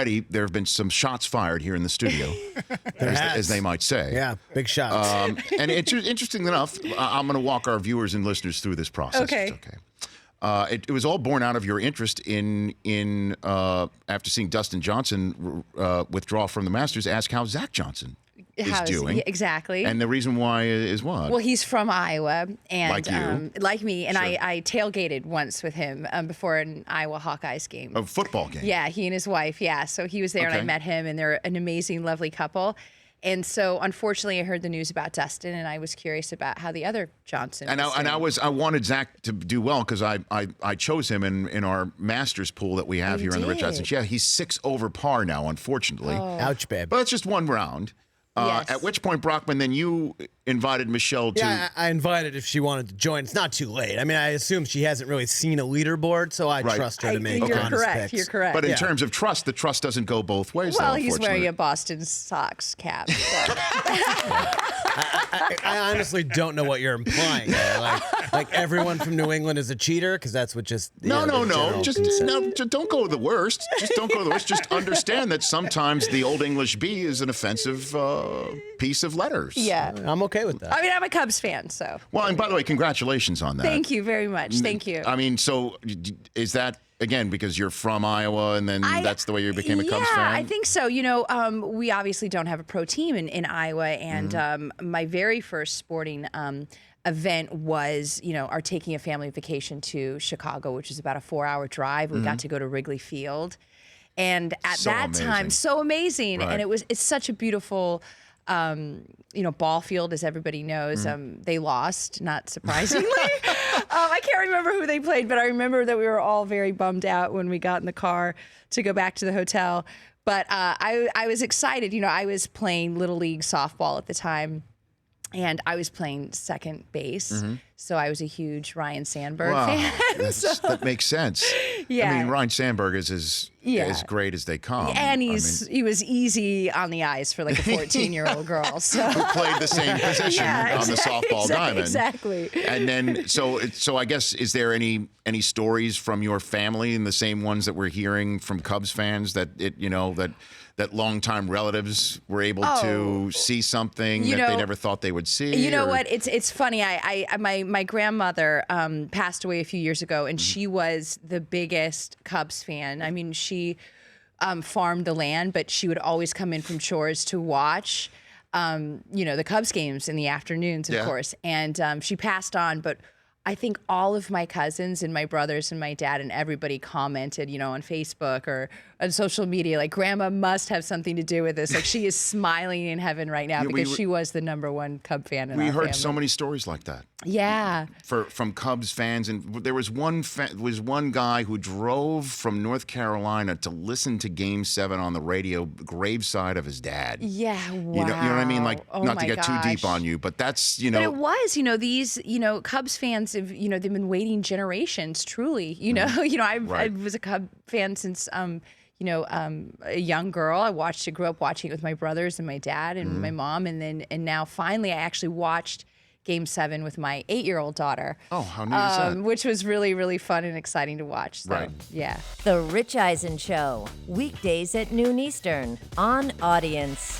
already there have been some shots fired here in the studio, as they might say. Yeah, big shots. And interesting enough, I'm going to walk our viewers and listeners through this process. Okay. It's okay. It was all born out of your interest in after seeing Dustin Johnson withdraw from the Masters, ask how Zach Johnson is doing. Yeah, exactly. And the reason why is what? Well, he's from Iowa, and Like you. like me, and Sure. I tailgated once with him before an Iowa Hawkeyes game. A football game. Yeah, he and his wife. Yeah, so he was there, and I Okay. met him, and they're an amazing, lovely couple. And so, unfortunately, I heard the news about Dustin, and I was curious about how the other Johnson. And I wanted Zach to do well because I chose him in our Masters pool that we have here on the Rich Eisen. Yeah, he's 6 over par now, unfortunately. Ouch, babe. But it's just one round. Yes. At which point, Brockman, then you invited Michelle to. Yeah, I invited if she wanted to join. It's not too late. I mean, I assume she hasn't really seen a leaderboard, so I Right. trust her to make You're honest correct. picks. You're correct. But in Yeah. terms of trust, the trust doesn't go both ways. well, though, he's wearing unfortunately. a Boston Sox cap. So. I honestly don't know what you're implying there. Like everyone from New England is a cheater, because that's what just No. the general Just consensus. just don't go with the worst. Just don't go with the worst. Just understand that sometimes the Old English B is an offensive piece of letters. Yeah. I'm okay with that. I mean, I'm a Cubs fan, so. Well, and by the way, congratulations on that. Thank you very much. Thank you. I mean, so is that again because you're from Iowa, and then that's the way you became a Cubs fan? Yeah, I think so. You know, we obviously don't have a pro team in Iowa, and my very first sporting event was, our taking a family vacation to Chicago, which is about a 4-hour drive. We got to go to Wrigley Field, and at So that amazing. time, so amazing, Right. and it's such a beautiful. Ball field, as everybody knows, they lost, not surprisingly. I can't remember who they played, but I remember that we were all very bummed out when we got in the car to go back to the hotel. But I was excited. I was playing Little League softball at the time, and I was playing second base. So I was a huge Ryan Sandberg fan. That makes sense. Yeah. I mean, Ryan Sandberg is as great as they come. And he was easy on the ice for like a 14-year-old girl. So who played the same position on the softball diamond. Exactly. And then, so I guess, is there any stories from your family, and the same ones that we're hearing from Cubs fans, that that longtime relatives were able to see something that they never thought they would see? You know what? It's funny. My grandmother passed away a few years ago, and she was the biggest Cubs fan. I mean, she farmed the land, but she would always come in from chores to watch, the Cubs games in the afternoons, of course. And she passed on, but I think all of my cousins and my brothers and my dad and everybody commented, on Facebook or on social media, like, Grandma must have something to do with this. Like, she is smiling in heaven right now because she was the #1 Cub fan in our family. We heard so many stories like that. Yeah. From Cubs fans, and there was one guy who drove from North Carolina to listen to Game 7 on the radio, graveside of his dad. Yeah, wow. You know what I mean? Like, Oh not my to get too deep gosh. on you, but that's, But it was, these, Cubs fans have, they've been waiting generations, truly. I was a Cub fan since, a young girl. I grew up watching it with my brothers and my dad and my mom. And now finally I actually watched Game 7 with my 8-year-old daughter. Oh, how neat is that? Which was really, really fun and exciting to watch. So, Right. yeah. The Rich Eisen Show, weekdays at noon Eastern on Audience.